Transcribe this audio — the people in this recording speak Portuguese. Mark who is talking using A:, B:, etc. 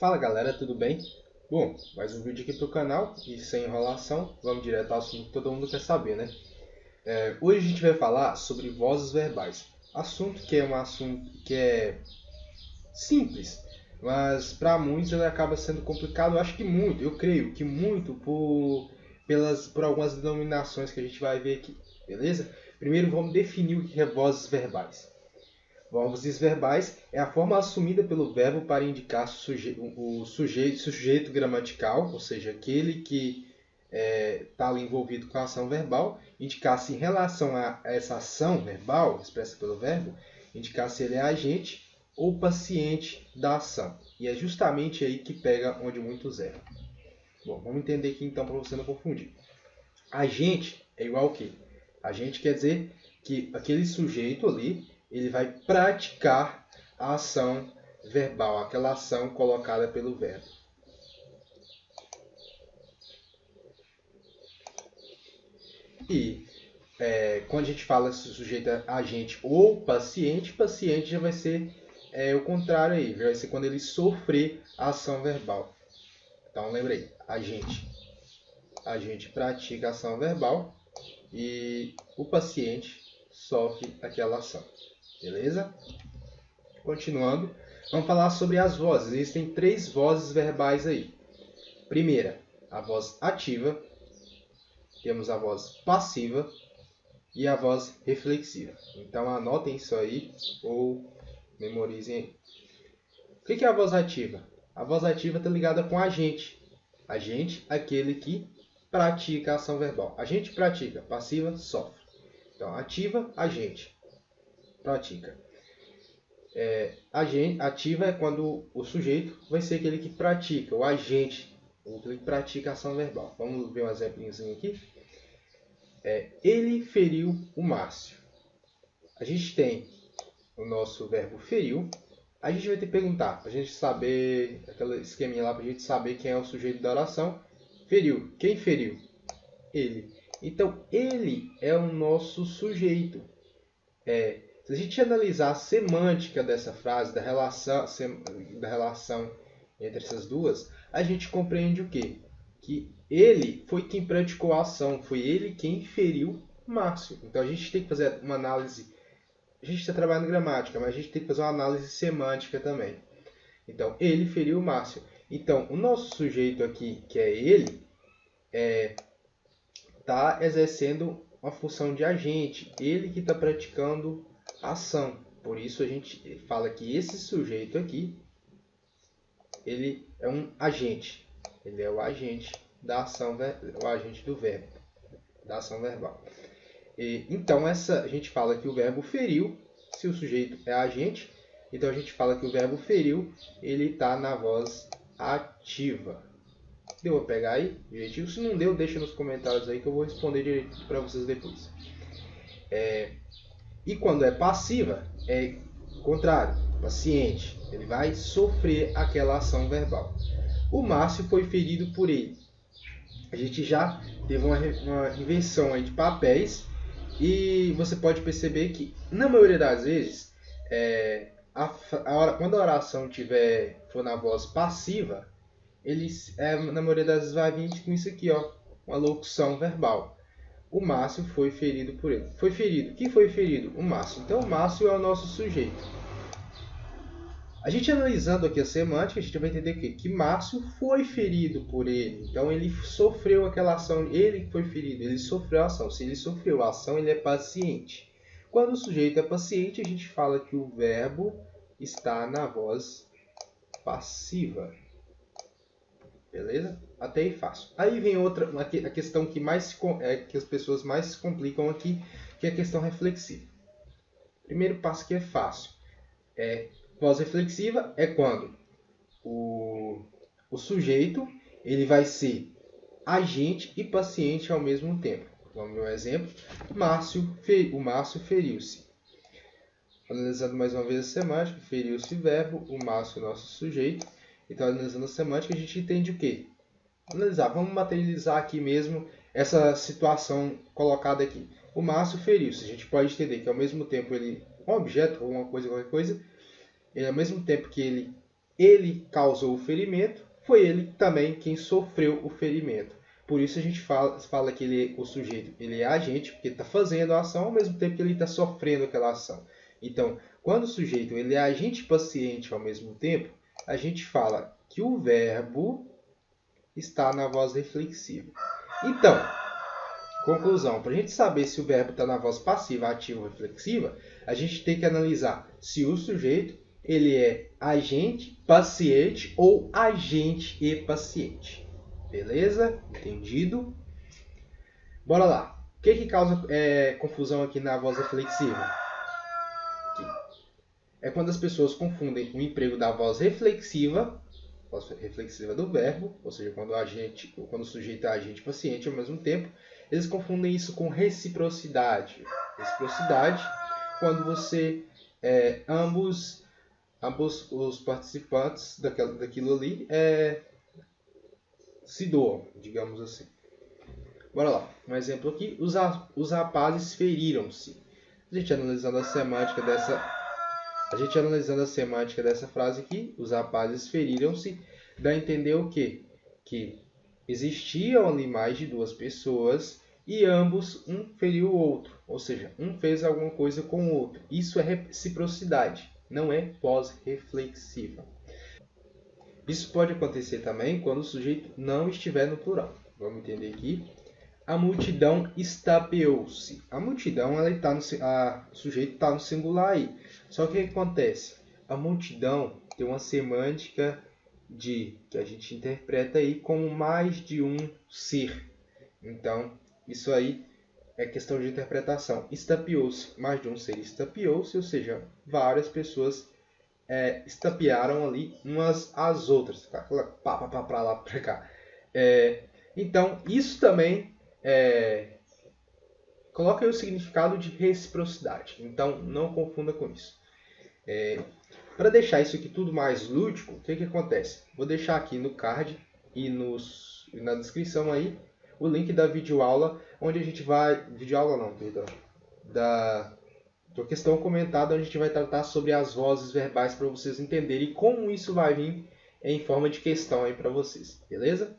A: Fala galera, tudo bem? Bom, mais um vídeo aqui pro canal e sem enrolação, vamos direto ao assunto que todo mundo quer saber, né? Hoje a gente vai falar sobre vozes verbais. Assunto que é simples, mas para muitos ele acaba sendo complicado. Eu creio que muito por algumas denominações que a gente vai ver aqui, beleza? Primeiro vamos definir o que é vozes verbais. Vozes verbais é a forma assumida pelo verbo para indicar o sujeito gramatical, ou seja, aquele que está ali envolvido com a ação verbal, indicar se em relação a essa ação verbal, expressa pelo verbo, indicar se ele é agente ou paciente da ação. E é justamente aí que pega onde muitos erram. Bom, vamos entender aqui então para você não confundir. Agente é igual ao quê? Agente quer dizer que aquele sujeito ali ele vai praticar a ação verbal, aquela ação colocada pelo verbo. E quando a gente fala se o sujeito é agente ou paciente, paciente já vai ser o contrário aí, vai ser quando ele sofrer a ação verbal. Então lembrei, agente pratica a ação verbal e o paciente sofre aquela ação. Beleza? Continuando, vamos falar sobre as vozes. Existem 3 vozes verbais aí. Primeira, a voz ativa. Temos a voz passiva e a voz reflexiva. Então anotem isso aí ou memorizem aí. O que é a voz ativa? A voz ativa está ligada com agente. Agente, aquele que pratica a ação verbal. Agente pratica, passiva sofre. Então ativa, agente, pratica. Ativa é quando o sujeito vai ser aquele que pratica, o agente, aquele que pratica a ação verbal. Vamos ver um exemplinho aqui. Ele feriu o Márcio. A gente tem o nosso verbo feriu. A gente vai ter que perguntar, para a gente saber, aquele esqueminha lá, para a gente saber quem é o sujeito da oração. Feriu. Quem feriu? Ele. Então, ele é o nosso sujeito. Se a gente analisar a semântica dessa frase, da relação entre essas duas, a gente compreende o quê? Que ele foi quem praticou a ação, foi ele quem feriu Márcio. Então a gente tem que fazer uma análise. A gente está trabalhando gramática, mas a gente tem que fazer uma análise semântica também. Então, ele feriu Márcio. Então, o nosso sujeito aqui, que é ele, está exercendo uma função de agente. Ele que está praticando ação. Por isso a gente fala que esse sujeito aqui, ele é um agente. Ele é o agente da ação, o agente do verbo, da ação verbal. Então a gente fala que o verbo feriu, se o sujeito é agente, então a gente fala que o verbo feriu, ele está na voz ativa. Deu para pegar aí direitinho? Se não deu, deixa nos comentários aí que eu vou responder direitinho para vocês depois. E quando é passiva, é o contrário, paciente. Ele vai sofrer aquela ação verbal. O Márcio foi ferido por ele. A gente já teve uma inversão aí de papéis e você pode perceber que, na maioria das vezes, quando a oração for na voz passiva, na maioria das vezes vai vir com isso aqui, ó, uma locução verbal. O Márcio foi ferido por ele. Foi ferido. Quem foi ferido? O Márcio. Então, o Márcio é o nosso sujeito. A gente analisando aqui a semântica, a gente vai entender que Márcio foi ferido por ele. Então, ele sofreu aquela ação. Ele que foi ferido, ele sofreu a ação. Se ele sofreu a ação, ele é paciente. Quando o sujeito é paciente, a gente fala que o verbo está na voz passiva. Beleza? Até aí fácil. Aí vem a questão que as pessoas mais se complicam aqui, que é a questão reflexiva. Primeiro passo que é fácil. Voz reflexiva é quando o sujeito ele vai ser agente e paciente ao mesmo tempo. Vamos ver um exemplo. O Márcio feriu-se. Analisando mais uma vez a semântica, feriu-se verbo, o Márcio é o nosso sujeito. Então, analisando a semântica, a gente entende o quê? Vamos materializar aqui mesmo essa situação colocada aqui. O Márcio feriu-se. A gente pode entender que ao mesmo tempo um objeto ou uma coisa, qualquer coisa, ao mesmo tempo que ele ele causou o ferimento, foi ele também quem sofreu o ferimento. Por isso a gente fala que o sujeito ele é agente, porque está fazendo a ação ao mesmo tempo que ele está sofrendo aquela ação. Então, quando o sujeito ele é agente e paciente ao mesmo tempo, a gente fala que o verbo está na voz reflexiva. Então, conclusão, para a gente saber se o verbo está na voz passiva, ativa ou reflexiva, a gente tem que analisar se o sujeito ele é agente, paciente ou agente e paciente. Beleza? Entendido? Bora lá. O que causa confusão aqui na voz reflexiva? Aqui. É quando as pessoas confundem o emprego da voz reflexiva do verbo, ou seja, quando o sujeito é agente e paciente ao mesmo tempo, eles confundem isso com reciprocidade. Reciprocidade, quando você ambos os participantes daquilo ali se doam, digamos assim. Bora lá, um exemplo aqui. Os rapazes feriram-se. A gente analisando a semântica dessa frase aqui, os rapazes feriram-se, dá a entender o quê? Que existiam ali mais de duas pessoas e ambos, um feriu o outro. Ou seja, um fez alguma coisa com o outro. Isso é reciprocidade, não é pós-reflexiva. Isso pode acontecer também quando o sujeito não estiver no plural. Vamos entender aqui. A multidão estapeou-se. A multidão, o sujeito está no singular aí. Só que o que acontece? A multidão tem uma semântica que a gente interpreta aí como mais de um ser. Então, isso aí é questão de interpretação. Estapeou-se, mais de um ser estapeou-se, ou seja, várias pessoas estapearam ali umas às outras. Tá? Para lá, para cá. Então, isso também coloca aí o significado de reciprocidade. Então, não confunda com isso. Para deixar isso aqui tudo mais lúdico, o que acontece? Vou deixar aqui no card e na descrição aí o link da videoaula, onde a gente vai... Videoaula não, perdão. Da questão comentada, onde a gente vai tratar sobre as vozes verbais para vocês entenderem como isso vai vir em forma de questão aí para vocês. Beleza?